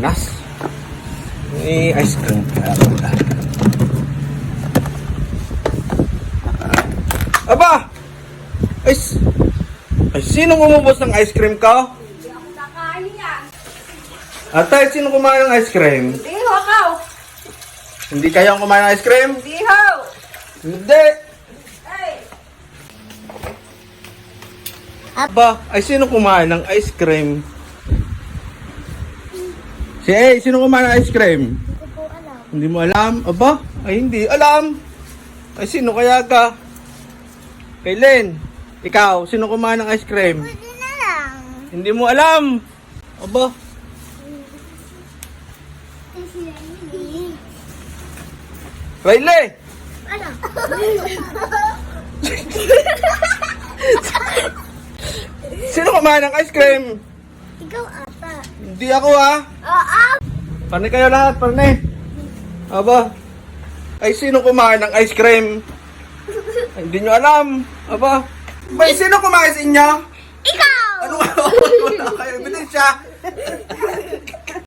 Sardinas. May ice cream. Aba! Ay, sinong umubos ng ice cream ko? Hindi ako nakain yan. Atay, sino kumain ng ice cream? Hindi ho ako. Hindi kayo ang kumain ng ice cream? Hindi ho. Hindi! Ay. Aba, ay sino kumain ng ice cream? Sino kumain ng ice cream? Hindi ko po alam. Hindi mo alam? Aba, ay hindi alam. Ay sino kaya ka? Kailen, ikaw, sino kumain ng ice cream? Pwede na lang. Hindi mo alam. Aba, Riley! Ano? Sino kumain ng ice cream? Ikaw ata. Hindi ako ha. Oo. Parne kayo lahat, parne. Aba, ay sino kumain ng ice cream? Ay, hindi nyo alam. Aba, bay, sino kumain sa inyo? Ikaw! Ano nga? Wala kayo ebidensya.